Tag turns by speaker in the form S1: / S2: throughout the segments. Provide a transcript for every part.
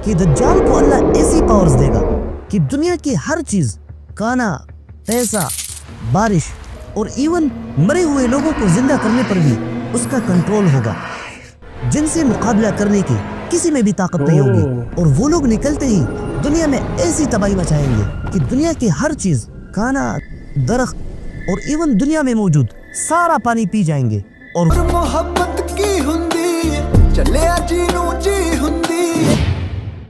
S1: کہ دجال کو اللہ ایسی پاورز دے گا کہ دنیا کی ہر چیز، کھانا، پیسہ، بارش اور ایون مرے ہوئے لوگوں کو زندہ کرنے پر بھی اس کا کنٹرول ہوگا، جن سے مقابلہ کرنے کی کسی میں بھی طاقت نہیں ہوگی، اور وہ لوگ نکلتے ہی دنیا میں ایسی تباہی مچائیں گے کہ دنیا کی ہر چیز، کھانا، درخت اور ایون دنیا میں موجود سارا پانی پی جائیں گے، اور
S2: محبت کی ہندی چلے جینو جی ہندی۔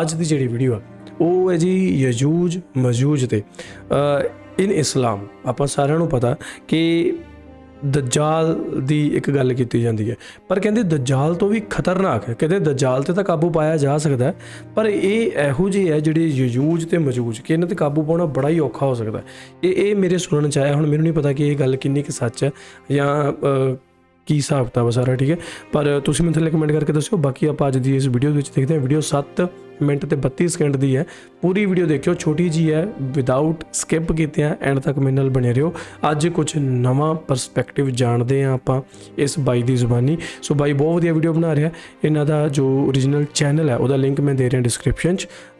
S3: ਅੱਜ ਦੀ ਜਿਹੜੀ ਵੀਡੀਓ ਆ ਉਹ ਹੈ ਜੀ ਯਜੂਜ ਮਜੂਜ ਤੇ ਇਨ ਇਸਲਾਮ। ਆਪਾਂ ਸਾਰਿਆਂ ਨੂੰ ਪਤਾ ਕਿ ਦਜਾਲ ਦੀ ਇੱਕ ਗੱਲ ਕੀਤੀ ਜਾਂਦੀ ਹੈ, ਪਰ ਕਹਿੰਦੇ ਦਜਾਲ ਤੋਂ ਵੀ ਖਤਰਨਾਕ ਹੈ। ਕਹਿੰਦੇ ਦਜਾਲ ਤੇ ਤਾਂ ਕਾਬੂ ਪਾਇਆ ਜਾ ਸਕਦਾ, ਪਰ ਇਹ ਇਹੋ ਜਿਹੇ ਹੈ ਜਿਹੜੇ ਯਜੂਜ ਤੇ ਮਜੂਜ, ਕਿ ਇਹਨਾਂ ਤੇ ਕਾਬੂ ਪਾਉਣਾ ਬੜਾ ਹੀ ਔਖਾ ਹੋ ਸਕਦਾ। ਇਹ ਮੇਰੇ ਸੁਣਨ 'ਚ ਆਇਆ। ਹੁਣ ਮੈਨੂੰ ਨਹੀਂ ਪਤਾ ਕਿ ਇਹ ਗੱਲ ਕਿੰਨੀ ਕੁ ਸੱਚ ਹੈ ਜਾਂ ਕੀ ਹਿਸਾਬ ਕਿਤਾਬ ਸਾਰਾ, ਠੀਕ ਹੈ, ਪਰ ਤੁਸੀਂ ਮੈਨੂੰ ਥੱਲੇ ਕਮੈਂਟ ਕਰਕੇ ਦੱਸਿਓ। ਬਾਕੀ ਆਪਾਂ ਅੱਜ ਦੀ ਇਸ ਵੀਡੀਓ ਵਿੱਚ ਦੇਖਦੇ ਹਾਂ। ਵੀਡੀਓ 7 ਮਿੰਟ ਤੇ 32 ਸਕਿੰਟ ਦੀ ਹੈ। ਪੂਰੀ ਵੀਡੀਓ ਦੇਖਿਓ, ਛੋਟੀ ਜੀ ਹੈ, ਵਿਦਾਊਟ ਸਕਿਪ ਕੀਤਿਆਂ ਐਂਡ ਤੱਕ ਮੇਰੇ ਨਾਲ ਬਣੇ ਰਹੋ। ਅੱਜ ਕੁਝ ਨਵਾਂ ਪਰਸਪੈਕਟਿਵ ਜਾਣਦੇ ਹਾਂ ਆਪਾਂ ਇਸ ਬਾਈ ਦੀ ਜ਼ੁਬਾਨੀ। ਸੋ ਬਾਈ ਬਹੁਤ ਵਧੀਆ ਵੀਡੀਓ ਬਣਾ ਰਿਹਾ। ਇਹਨਾਂ ਦਾ ਜੋ ਓਰੀਜਨਲ ਚੈਨਲ ਹੈ ਉਹਦਾ ਲਿੰਕ ਮੈਂ ਦੇ ਰਿਹਾ ਡਿਸਕ੍ਰਿਪਸ਼ਨ 'ਚ,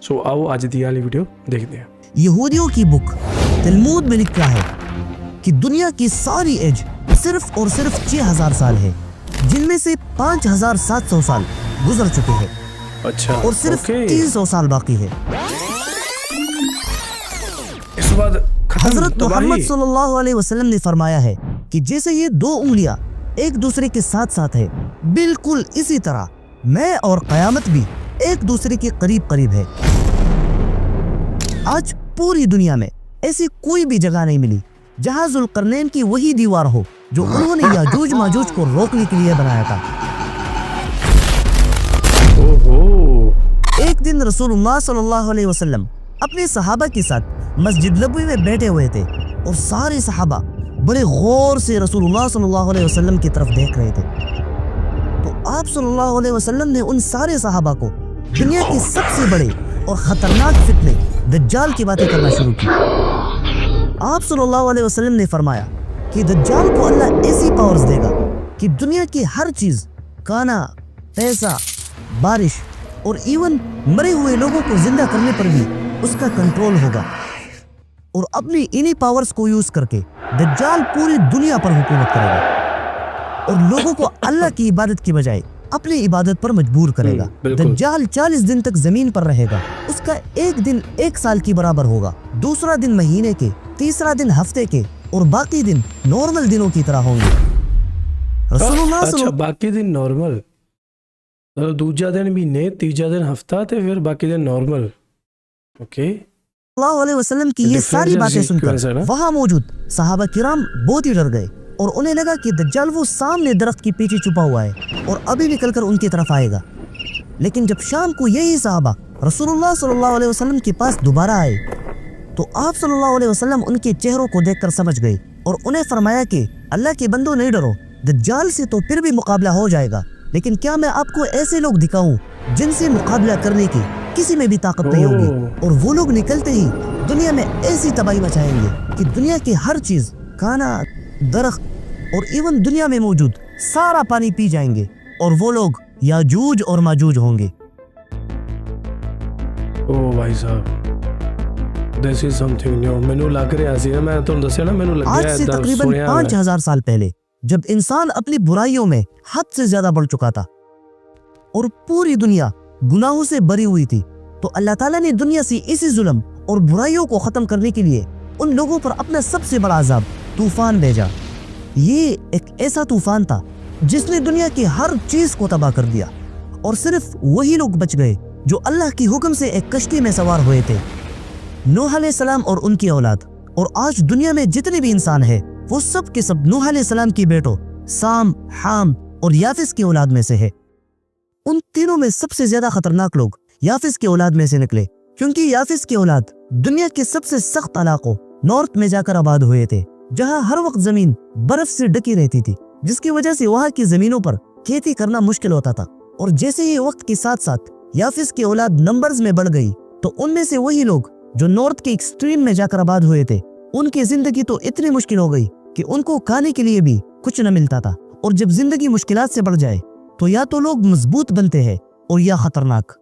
S3: ਸੋ ਆਓ ਅੱਜ ਦੀ ਵਾਲੀ ਵੀਡੀਓ ਦੇਖਦੇ ਹਾਂ।
S1: یہودیوں کی بک تلمود میں لکھا ہے کہ دنیا کی ساری ایج صرف اور صرف 6000 سال ہے، جن میں سے 5700 سال گزر چکے ہیں
S3: اچھا،
S1: اور صرف 300 سال باقی ہے۔
S3: اس بعد
S1: حضرت محمد صلی اللہ علیہ وسلم نے فرمایا ہے کہ جیسے یہ 2 انگلیاں ایک دوسرے کے ساتھ ساتھ ہے، بالکل اسی طرح میں اور قیامت بھی ایک دوسرے کے قریب قریب ہے۔ آج پوری دنیا میں ایسی کوئی بھی جگہ نہیں ملی جہاں ذوالقرنین کی وہی دیوار ہو جو انہوں نے یاجوج ماجوج کو روکنے کے لیے بنایا تھا۔ ایک دن رسول اللہ صلی اللہ علیہ وسلم اپنے صحابہ کے ساتھ مسجد نبوی میں بیٹھے ہوئے تھے، اور سارے صحابہ بڑے غور سے رسول اللہ صلی اللہ علیہ وسلم کی طرف دیکھ رہے تھے۔ تو آپ صلی اللہ علیہ وسلم نے ان سارے صحابہ کو دنیا کے سب سے بڑے اور خطرناک فتنے دجال کی باتیں کرنا شروع کی۔ آپ صلی اللہ علیہ وسلم نے فرمایا کہ دجال کو اللہ ایسی پاورز دے گا کہ دنیا کی ہر چیز، کھانا، پیسہ، بارش اور ایون مرے ہوئے لوگوں کو زندہ کرنے پر بھی اس کا کنٹرول ہوگا، اور اپنی انہی پاورز کو یوز کر کے دجال پوری دنیا پر حکومت کرے گا، اور لوگوں کو اللہ کی عبادت کی بجائے اپنی عبادت پر مجبور کرے گا۔ دجال 40 دن تک زمین پر رہے گا، اس کا ایک دن 1 سال کی برابر ہوگا، دوسرا دن مہینے کے، تیسرا دن ہفتے کے، اور باقی دن نارمل دنوں کی طرح ہوں گے۔ رسول اللہ
S3: اچھا، باقی دن نارمل، دوجا دن مہینے، تیجا دن ہفتہ تے پھر باقی دن نارمل۔ اوکے،
S1: اللہ علیہ وسلم کی یہ ساری باتیں سن کر وہاں موجود صحابہ کرام بہت ہی ڈر گئے، اور انہیں لگا کہ دجال وہ سامنے درخت کے پیچھے چھپا ہوا ہے اور ابھی نکل کر ان کی طرف آئے گا۔ لیکن جب شام کو یہی صحابہ رسول اللہ صلی اللہ علیہ وسلم کے پاس دوبارہ آئے تو آپ صلی اللہ علیہ وسلم ان کے چہروں کو دیکھ کر سمجھ گئے، اور انہیں فرمایا کہ اللہ کے بندوں نہیں ڈرو، دجال سے تو پھر بھی مقابلہ ہو جائے گا، لیکن کیا میں آپ کو ایسے لوگ دکھاؤں جن سے مقابلہ کرنے کی کسی میں بھی طاقت نہیں ہوگی، اور وہ لوگ نکلتے ہی دنیا میں ایسی تباہی مچائیں گے کہ دنیا کی ہر چیز، کھانا، درخت اور ایون دنیا میں موجود سارا پانی پی جائیں گے، اور وہ لوگ یاجوج اور ماجوج ہوں گے۔
S3: او بھائی صاحب، دس از سم تھنگ نیو۔ مینوں لگ رہا سی نا، میں تمہیں دسیا نا، مینوں لگیا
S1: آج سے تقریباً 5000 سال پہلے جب انسان اپنی برائیوں میں حد سے زیادہ بڑھ چکا تھا اور پوری دنیا گناہوں سے بری ہوئی تھی، تو اللہ تعالیٰ نے دنیا سے اسی ظلم اور برائیوں کو ختم کرنے کے لیے ان لوگوں پر اپنا سب سے بڑا عذاب طوفان بھیجا۔ یہ ایک ایسا طوفان تھا جس نے دنیا کی ہر چیز کو تباہ کر دیا، اور صرف وہی لوگ بچ گئے جو اللہ کی حکم سے ایک کشتی میں سوار ہوئے تھے، نوح علیہ السلام اور ان کی اولاد۔ اور آج دنیا میں جتنے بھی انسان ہیں وہ سب کے سب نوح علیہ السلام کی بیٹوں سام، حام اور یافس کی اولاد میں سے ہے۔ ان تینوں میں سب سے زیادہ خطرناک لوگ یافس کی اولاد میں سے نکلے، کیونکہ یافس کی اولاد دنیا کے سب سے سخت علاقوں نارتھ میں جا کر آباد ہوئے تھے، جہاں ہر وقت زمین برف سے ڈکی رہتی تھی، جس کی وجہ سے وہاں کی زمینوں پر کھیتی کرنا مشکل ہوتا تھا۔ اور جیسے ہی وقت کے ساتھ ساتھ یافس کی اولاد نمبرز میں بڑھ گئی، تو ان میں سے وہی لوگ جو نارتھ کے ایکسٹریم میں جا کر آباد ہوئے تھے، ان کی زندگی تو اتنی مشکل ہو گئی کہ ان کو کھانے کے لیے بھی کچھ نہ ملتا تھا، اور جب زندگی مشکلات سے بڑھ جائے تو یا تو لوگ مضبوط بنتے ہیں اور یا خطرناک۔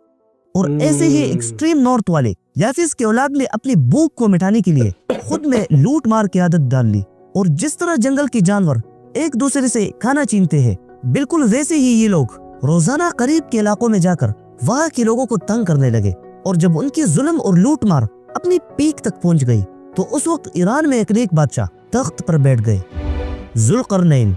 S1: اور ایسے ہی ایکسٹریم نارتھ والے یافس کے اولاد نے اپنی بھوک کو مٹانے کے لیے خود میں لوٹ مار کی عادت ڈال لی، اور جس طرح جنگل کے جانور ایک دوسرے سے کھانا چھینتے ہیں، بالکل ویسے ہی یہ لوگ روزانہ قریب کے علاقوں میں جا کر وہاں کے لوگوں کو تنگ کرنے لگے۔ اور جب ان کی ظلم اور لوٹ مار اپنی پیک تک پہنچ گئی تو اس وقت ایران میں ایک نیک بادشاہ تخت پر بیٹھ گئے، ذوالقرنین۔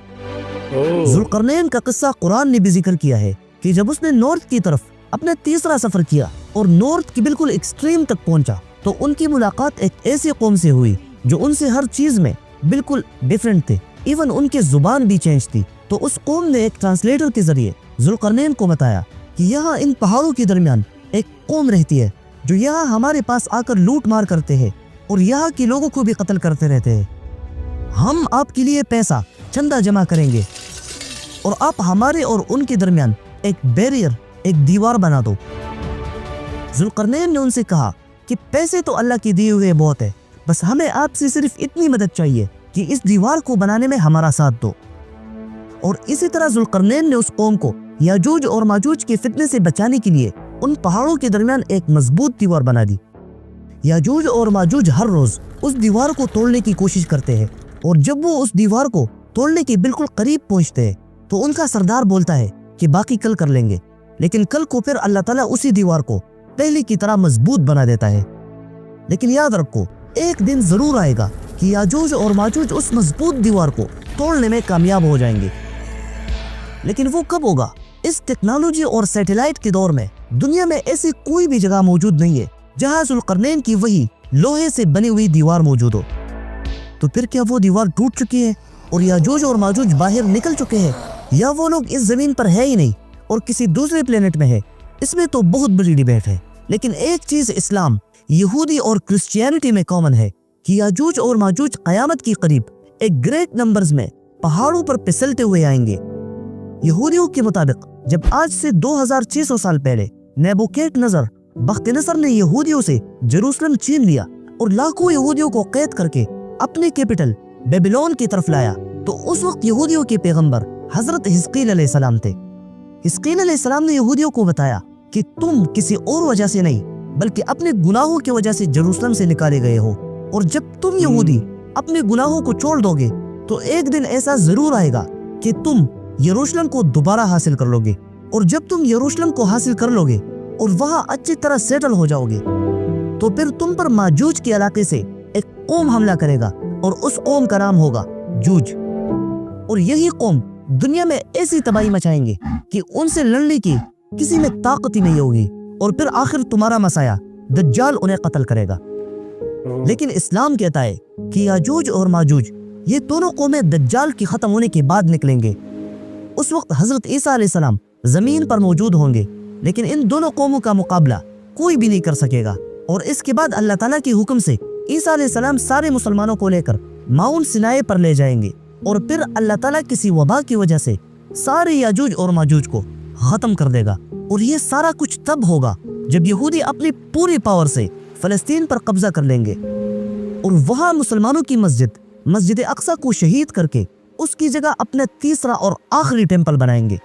S1: ذوالقرنین کا قصہ قرآن نے بھی ذکر کیا ہے کہ جب اس نے نارتھ کی طرف اپنا تیسرا سفر کیا اور نارتھ کی بالکل ایکسٹریم تک پہنچا تو ان کی ملاقات ایک ایسی قوم سے ہوئی جو ان سے ہر چیز میں بالکل ڈیفرنٹ تھے، ایون ان کی زبان بھی چینج تھی۔ تو اس قوم نے ایک ٹرانسلیٹر کے ذریعے ذوالقرنین کو بتایا کہ یہاں ان پہاڑوں کے درمیان ایک قوم رہتی ہے جو یہاں ہمارے پاس آ کر لوٹ مار کرتے ہیں اور یہاں کے لوگوں کو بھی قتل کرتے رہتے ہیں۔ ہم آپ کے لیے پیسہ چندہ جمع کریں گے اور آپ ہمارے اور ان کے درمیان ایک بیریئر، ایک دیوار بنا دو۔ ذوالقرنین نے ان سے کہا کہ پیسے تو اللہ کے دیے ہوئے بہت ہے، بس ہمیں آپ سے صرف اتنی مدد چاہیے کہ اس دیوار کو بنانے میں ہمارا ساتھ دو۔ اور اسی طرح ذوالقرنین نے اس قوم کو یاجوج اور ماجوج کے فتنے سے بچانے کے لیے ان پہاڑوں کے درمیان ایک مضبوط دیوار بنا دی۔ یاجوج اور ماجوج ہر روز اس دیوار کو توڑنے کی کوشش کرتے ہیں، اور جب وہ اس دیوار کو توڑنے کے بالکل قریب پہنچتے ہیں تو ان کا سردار بولتا ہے کہ باقی کل کر لیں گے، لیکن کل کو پھر اللہ تعالیٰ اسی دیوار کو پہلے کی طرح مضبوط بنا دیتا ہے۔ لیکن یاد رکھو، ایک دن ضرور آئے گا کہ یاجوج اور ماجوج اس مضبوط دیوار کو توڑنے میں کامیاب ہو جائیں گے۔ لیکن وہ کب ہوگا؟ اس ٹیکنالوجی اور سیٹلائٹ کے دور میں دنیا میں ایسی کوئی بھی جگہ موجود نہیں ہے جہاں ذوالقرنین کی وہی لوہے سے بنی ہوئی دیوار موجود ہو۔ تو پھر کیا وہ دیوار ٹوٹ چکی ہے اور یاجوج اور ماجوج باہر نکل چکے ہیں، یا وہ لوگ اس زمین پر ہے ہی نہیں اور کسی دوسرے پلینٹ میں ہے؟ اس میں تو بہت بڑی ڈیبیٹ ہے، لیکن ایک چیز اسلام، یہودی اور کرسچینٹی میں کامن ہے کہ یاجوج اور ماجوج قیامت کی قریب ایک گریٹ نمبرز میں پہاڑوں پر پھسلتے ہوئے آئیں گے۔ یہودیوں کے مطابق جب آج سے 2600 سال پہلے نیبوکیڈ نظر بخت نصر نے یہودیوں سے جروسلم چھین لیا اور لاکھوں یہودیوں کو قید کر کے اپنے کیپٹل بیبلون کی طرف لایا، تو اس وقت یہودیوں کے پیغمبر حضرت حزقیل علیہ السلام تھے۔ حزقیل علیہ السلام نے یہودیوں کو بتایا کہ تم کسی اور وجہ سے نہیں بلکہ اپنے گناہوں کی وجہ سے جروسلم سے نکالے گئے ہو، اور جب تم یہودی اپنے گناہوں کو چھوڑ دو گے تو ایک دن ایسا ضرور آئے گا کہ تم یروشلم کو دوبارہ حاصل کر لو گے، اور جب تم یروشلم کو حاصل کر لو گے اور وہاں اچھی طرح سیٹل ہو جاؤ گے تو پھر تم پر ماجوج کے علاقے سے ایک قوم حملہ کرے گا، اور اس قوم کا نام ہوگا جوج، اور یہی قوم دنیا میں ایسی تباہی مچائیں گے کہ ان سے لڑنے کی کسی میں طاقت ہی نہیں ہوگی، اور پھر آخر تمہارا مسایہ دجال انہیں قتل کرے گا۔ لیکن اسلام کہتا ہے کہ یاجوج اور ماجوج یہ دونوں قومیں دجال کی ختم ہونے کے بعد نکلیں گے۔ اس وقت حضرت عیسیٰ علیہ السلام زمین پر موجود ہوں گے، لیکن ان دونوں قوموں کا مقابلہ کوئی بھی نہیں کر سکے گا، اور اس کے بعد اللہ تعالیٰ کے حکم سے عیسیٰ علیہ السلام سارے مسلمانوں کو لے کر ماؤنٹ سینائے پر لے جائیں گے، اور پھر اللہ تعالیٰ کسی وبا کی وجہ سے سارے یاجوج اور ماجوج کو ختم کر دے گا۔ اور یہ سارا کچھ تب ہوگا جب یہودی اپنی پوری پاور سے فلسطین پر قبضہ کر لیں گے، اور وہاں مسلمانوں کی مسجد اقصیٰ کو شہید کر کے اس کی جگہ اپنا تیسرا اور آخری ٹیمپل بنائیں گے،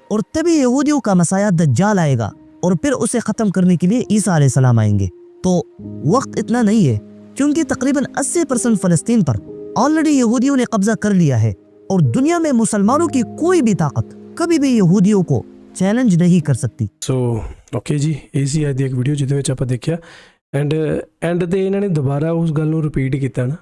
S1: اور تبھی یہودیوں کا مسایہ دجال آئے گا، اور پھر اسے ختم کرنے کے لیے عیسیٰ علیہ السلام آئیں گے۔ تو وقت اتنا نہیں ہے، کیونکہ تقریباً 80% فلسطین پر آلریڈی یہودیوں نے قبضہ کر لیا ہے، اور دنیا میں مسلمانوں کی کوئی بھی طاقت کبھی بھی یہودیوں کو چیلنج نہیں کر سکتی۔
S3: ਸੋ ਓਕੇ ਜੀ, ਇਹ ਸੀ ਅੱਜ ਦੀ ਇੱਕ ਵੀਡੀਓ ਜਿਹਦੇ ਵਿੱਚ ਆਪਾਂ ਦੇਖਿਆ ਐਂਡ ਤੇ ਇਹਨਾਂ ਨੇ ਦੁਬਾਰਾ ਉਸ ਗੱਲ ਨੂੰ ਰਿਪੀਟ ਕੀਤਾ ਨਾ,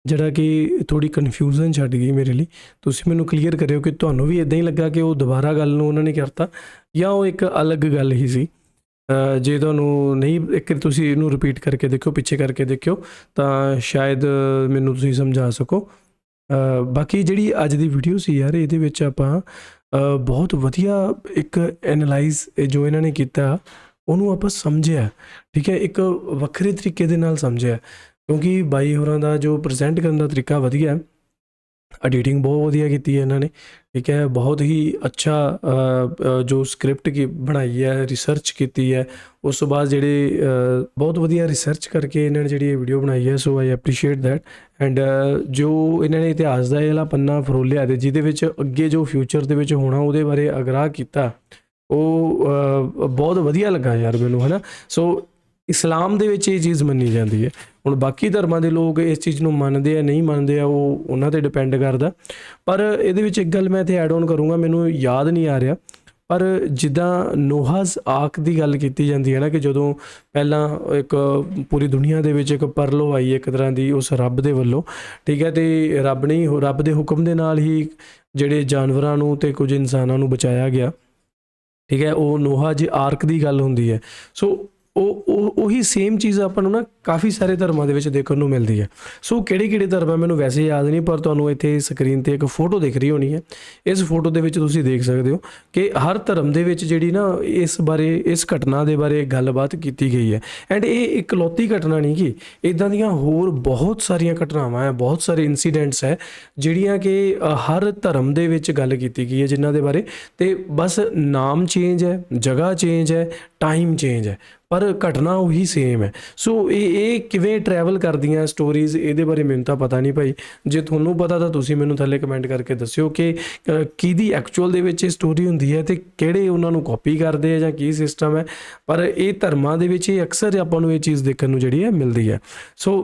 S3: ਜਿਹੜਾ ਕਿ ਥੋੜੀ ਕਨਫਿਊਜ਼ਨ ਛੱਡ ਗਈ ਮੇਰੇ ਲਈ। ਤੁਸੀਂ ਮੈਨੂੰ ਕਲੀਅਰ ਕਰਿਓ ਕਿ ਤੁਹਾਨੂੰ ਵੀ ਇਦਾਂ ਹੀ ਲੱਗਾ ਕਿ ਉਹ ਦੁਬਾਰਾ ਗੱਲ ਨੂੰ ਉਹਨਾਂ ਨੇ ਕਰਤਾ ਜਾਂ ਉਹ ਇੱਕ ਅਲੱਗ ਗੱਲ ਹੀ ਸੀ। ਜੇ ਤੁਹਾਨੂੰ ਨਹੀਂ, ਇੱਕ ਤੁਸੀਂ ਇਹਨੂੰ ਰਿਪੀਟ ਕਰਕੇ ਦੇਖਿਓ, ਪਿੱਛੇ ਕਰਕੇ ਦੇਖਿਓ, ਤਾਂ ਸ਼ਾਇਦ ਮੈਨੂੰ ਤੁਸੀਂ ਸਮਝਾ ਸਕੋ। ਬਾਕੀ ਜਿਹੜੀ ਅੱਜ ਦੀ ਵੀਡੀਓ ਸੀ ਯਾਰ, ਇਹਦੇ ਵਿੱਚ ਆਪਾਂ ਬਹੁਤ ਵਧੀਆ ਇੱਕ ਐਨਾਲਾਈਜ਼ ਜੋ ਇਹਨਾਂ ਨੇ ਕੀਤਾ ਉਹਨੂੰ ਆਪਾਂ ਸਮਝਿਆ, ਠੀਕ ਹੈ, ਇੱਕ ਵੱਖਰੇ ਤਰੀਕੇ ਦੇ ਨਾਲ ਸਮਝਿਆ, ਕਿਉਂਕਿ ਬਾਈ ਹੋਰਾਂ ਦਾ ਜੋ ਪ੍ਰੈਜ਼ੈਂਟ ਕਰਨ ਦਾ ਤਰੀਕਾ ਵਧੀਆ ਐਡੀਟਿੰਗ ਬਹੁਤ ਵਧੀਆ ਕੀਤੀ ਹੈ ਇਹਨਾਂ ਨੇ, ਠੀਕ ਹੈ। ਬਹੁਤ ਹੀ ਅੱਛਾ ਜੋ ਸਕ੍ਰਿਪਟ ਕੀ ਬਣਾਈ ਹੈ, ਰਿਸਰਚ ਕੀਤੀ ਹੈ, ਉਸ ਤੋਂ ਬਾਅਦ ਜਿਹੜੇ ਬਹੁਤ ਵਧੀਆ ਰਿਸਰਚ ਕਰਕੇ ਇਹਨਾਂ ਨੇ ਜਿਹੜੀ ਇਹ ਵੀਡੀਓ ਬਣਾਈ ਹੈ। ਸੋ ਆਈ ਐਪਰੀਸ਼ੀਏਟ ਦੈਟ। ਐਂਡ ਜੋ ਇਹਨਾਂ ਨੇ ਇਤਿਹਾਸ ਦਾ ਇਹ ਵਾਲਾ ਪੰਨਾ ਫਰੋਲਿਆ ਤੇ ਜਿਹਦੇ ਵਿੱਚ ਅੱਗੇ ਜੋ ਫਿਊਚਰ ਦੇ ਵਿੱਚ ਹੋਣਾ ਉਹਦੇ ਬਾਰੇ ਅਗਰਾਹ ਕੀਤਾ, ਉਹ ਬਹੁਤ ਵਧੀਆ ਲੱਗਾ ਯਾਰ ਮੈਨੂੰ, ਹੈ ਨਾ। ਸੋ ਇਸਲਾਮ ਦੇ ਵਿੱਚ ਇਹ ਚੀਜ਼ ਮੰਨੀ ਜਾਂਦੀ ਹੈ। ਹੁਣ ਬਾਕੀ ਧਰਮਾਂ ਦੇ ਲੋਕ ਇਸ ਚੀਜ਼ ਨੂੰ ਮੰਨਦੇ ਆ ਨਹੀਂ ਮੰਨਦੇ ਆ, ਉਹ ਉਹਨਾਂ 'ਤੇ ਡਿਪੈਂਡ ਕਰਦਾ। ਪਰ ਇਹਦੇ ਵਿੱਚ ਇੱਕ ਗੱਲ ਮੈਂ ਇੱਥੇ ਐਡ ਔਨ ਕਰੂੰਗਾ, ਮੈਨੂੰ ਯਾਦ ਨਹੀਂ ਆ ਰਿਹਾ, ਪਰ ਜਿੱਦਾਂ ਨੋਹਾਜ਼ ਆਰਕ ਦੀ ਗੱਲ ਕੀਤੀ ਜਾਂਦੀ ਹੈ ਨਾ, ਕਿ ਜਦੋਂ ਪਹਿਲਾਂ ਇੱਕ ਪੂਰੀ ਦੁਨੀਆ ਦੇ ਵਿੱਚ ਇੱਕ ਪਰਲੋ ਆਈ ਇੱਕ ਤਰ੍ਹਾਂ ਦੀ ਉਸ ਰੱਬ ਦੇ ਵੱਲੋਂ, ਠੀਕ ਹੈ, ਅਤੇ ਰੱਬ ਦੇ ਹੁਕਮ ਦੇ ਨਾਲ ਹੀ ਜਿਹੜੇ ਜਾਨਵਰਾਂ ਨੂੰ ਅਤੇ ਕੁਝ ਇਨਸਾਨਾਂ ਨੂੰ ਬਚਾਇਆ ਗਿਆ, ਠੀਕ ਹੈ। ਉਹ ਨੋਹਾਜ਼ ਆਰਕ ਦੀ ਗੱਲ ਹੁੰਦੀ ਹੈ। ਸੋ ਉਹੀ ਸੇਮ ਚੀਜ਼ ਆਪਾਂ ਨੂੰ ਨਾ ਕਾਫੀ ਸਾਰੇ ਧਰਮਾਂ ਦੇ ਵਿੱਚ ਦੇਖਣ ਨੂੰ ਮਿਲਦੀ ਹੈ। ਸੋ ਕਿਹੜੇ ਧਰਮ ਹੈ ਮੈਨੂੰ ਵੈਸੇ ਯਾਦ ਨਹੀਂ, ਪਰ ਤੁਹਾਨੂੰ ਇੱਥੇ ਸਕਰੀਨ 'ਤੇ ਇੱਕ ਫੋਟੋ ਦਿਖ ਰਹੀ ਹੋਣੀ ਹੈ। ਇਸ ਫੋਟੋ ਦੇ ਵਿੱਚ ਤੁਸੀਂ ਦੇਖ ਸਕਦੇ ਹੋ ਕਿ ਹਰ ਧਰਮ ਦੇ ਵਿੱਚ ਜਿਹੜੀ ਨਾ ਇਸ ਘਟਨਾ ਦੇ ਬਾਰੇ ਗੱਲਬਾਤ ਕੀਤੀ ਗਈ ਹੈ। ਐਂਡ ਇਹ ਇਕਲੌਤੀ ਘਟਨਾ ਨਹੀਂ ਕਿ ਇੱਦਾਂ ਦੀਆਂ ਹੋਰ ਬਹੁਤ ਸਾਰੀਆਂ ਘਟਨਾਵਾਂ ਹੈ, ਬਹੁਤ ਸਾਰੇ ਇਨਸੀਡੈਂਟਸ ਹੈ ਜਿਹੜੀਆਂ ਕਿ ਹਰ ਧਰਮ ਦੇ ਵਿੱਚ ਗੱਲ ਕੀਤੀ ਗਈ ਹੈ, ਜਿਨ੍ਹਾਂ ਦੇ ਬਾਰੇ, ਅਤੇ ਬਸ ਨਾਮ ਚੇਂਜ ਹੈ, ਜਗ੍ਹਾ ਚੇਂਜ ਹੈ, ਟਾਈਮ ਚੇਂਜ ਹੈ, ਪਰ ਘਟਨਾ ਉਹੀ ਸੇਮ ਹੈ। ਸੋ ਇਹ ਕਿਵੇਂ ਟਰੈਵਲ ਕਰਦੀਆਂ ਸਟੋਰੀਜ਼, ਇਹਦੇ ਬਾਰੇ ਮੈਨੂੰ ਤਾਂ ਪਤਾ ਨਹੀਂ ਭਾਈ। ਜੇ ਤੁਹਾਨੂੰ ਪਤਾ ਤਾਂ ਤੁਸੀਂ ਮੈਨੂੰ ਥੱਲੇ ਕਮੈਂਟ ਕਰਕੇ ਦੱਸਿਓ ਕਿ ਕਿਹਦੀ ਐਕਚੁਅਲ ਦੇ ਵਿੱਚ ਇਹ ਸਟੋਰੀ ਹੁੰਦੀ ਹੈ ਅਤੇ ਕਿਹੜੇ ਉਹਨਾਂ ਨੂੰ ਕਾਪੀ ਕਰਦੇ ਆ ਜਾਂ ਕੀ ਸਿਸਟਮ ਹੈ। ਪਰ ਇਹ ਧਰਮਾਂ ਦੇ ਵਿੱਚ ਇਹ ਅਕਸਰ ਆਪਾਂ ਨੂੰ ਇਹ ਚੀਜ਼ ਦੇਖਣ ਨੂੰ ਜਿਹੜੀ ਹੈ ਮਿਲਦੀ ਹੈ। ਸੋ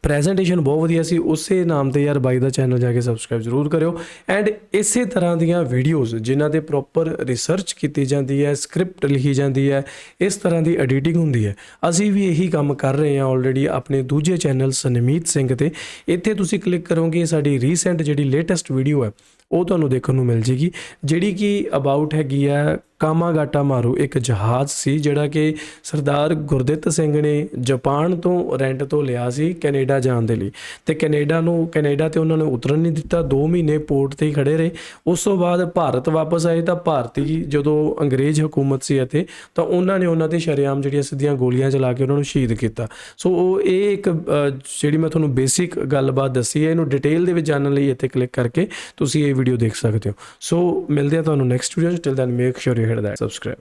S3: ਪ੍ਰੈਜੈਂਟੇਸ਼ਨ ਬਹੁਤ ਵਧੀਆ ਸੀ। ਉਸੇ ਨਾਮ 'ਤੇ ਯਾਰ ਬਾਈ ਦਾ ਚੈਨਲ ਜਾ ਕੇ ਸਬਸਕ੍ਰਾਈਬ ਜ਼ਰੂਰ ਕਰਿਓ। ਐਂਡ ਇਸੇ ਤਰ੍ਹਾਂ ਦੀਆਂ ਵੀਡੀਓਜ਼ ਜਿਨ੍ਹਾਂ 'ਤੇ ਪ੍ਰੋਪਰ ਰਿਸਰਚ ਕੀਤੀ ਜਾਂਦੀ ਹੈ, ਸਕ੍ਰਿਪਟ ਲਿਖੀ ਜਾਂਦੀ ਹੈ, ਇਸ ਤਰ੍ਹਾਂ ਦੀ ਐਡੀਟਿੰਗ ਹੁੰਦੀ ਹੈ, ਅਸੀਂ ਵੀ ਇਹੀ ਕੰਮ ਕਰ ਰਹੇ ਹਾਂ ਆਲਰੇਡੀ ਆਪਣੇ ਦੂਜੇ ਚੈਨਲ ਸਨਮੀਤ ਸਿੰਘ 'ਤੇ। ਇੱਥੇ ਤੁਸੀਂ ਕਲਿੱਕ ਕਰੋਗੇ, ਸਾਡੀ ਰੀਸੈਂਟ ਜਿਹੜੀ ਲੇਟੈਸਟ ਵੀਡੀਓ ਹੈ ਉਹ ਤੁਹਾਨੂੰ ਦੇਖਣ ਨੂੰ ਮਿਲ ਜੇਗੀ, ਜਿਹੜੀ ਕਿ ਅਬਾਊਟ ਹੈਗੀ ਆ ਕਾਮਾਗਾਟਾਮਾਰੂ। ਇੱਕ ਜਹਾਜ਼ ਸੀ ਜਿਹੜਾ ਕਿ ਸਰਦਾਰ ਗੁਰਦਿੱਤ ਸਿੰਘ ਨੇ ਜਾਪਾਨ ਤੋਂ ਰੈਂਟ ਤੋਂ ਲਿਆ ਸੀ ਕੈਨੇਡਾ ਜਾਣ ਦੇ ਲਈ, ਅਤੇ ਕੈਨੇਡਾ 'ਤੇ ਉਹਨਾਂ ਨੇ ਉਤਰਨ ਨਹੀਂ ਦਿੱਤਾ। 2 ਮਹੀਨੇ ਪੋਰਟ 'ਤੇ ਹੀ ਖੜ੍ਹੇ ਰਹੇ। ਉਸ ਤੋਂ ਬਾਅਦ ਭਾਰਤ ਵਾਪਸ ਆਏ ਤਾਂ ਭਾਰਤੀ ਜਦੋਂ ਅੰਗਰੇਜ਼ ਹਕੂਮਤ ਸੀ ਇੱਥੇ, ਤਾਂ ਉਹਨਾਂ ਨੇ ਉਹਨਾਂ 'ਤੇ ਸ਼ਰੇਆਮ ਜਿਹੜੀਆਂ ਸਿੱਧੀਆਂ ਗੋਲੀਆਂ ਚਲਾ ਕੇ ਉਹਨਾਂ ਨੂੰ ਸ਼ਹੀਦ ਕੀਤਾ। ਸੋ ਇਹ ਇੱਕ ਜਿਹੜੀ ਮੈਂ ਤੁਹਾਨੂੰ ਬੇਸਿਕ ਗੱਲਬਾਤ ਦੱਸੀ ਹੈ, ਇਹਨੂੰ ਡਿਟੇਲ ਦੇ ਵਿੱਚ ਜਾਣਨ ਲਈ ਇੱਥੇ ਕਲਿੱਕ ਕਰਕੇ ਤੁਸੀਂ ਇਹ ਵੀਡੀਓ ਦੇਖ ਸਕਦੇ ਹੋ। ਸੋ ਮਿਲਦੇ ਆ ਤੁਹਾਨੂੰ ਨੈਕਸਟ ਵੀਡੀਓ 'ਚ। Till then make sure you hit that subscribe.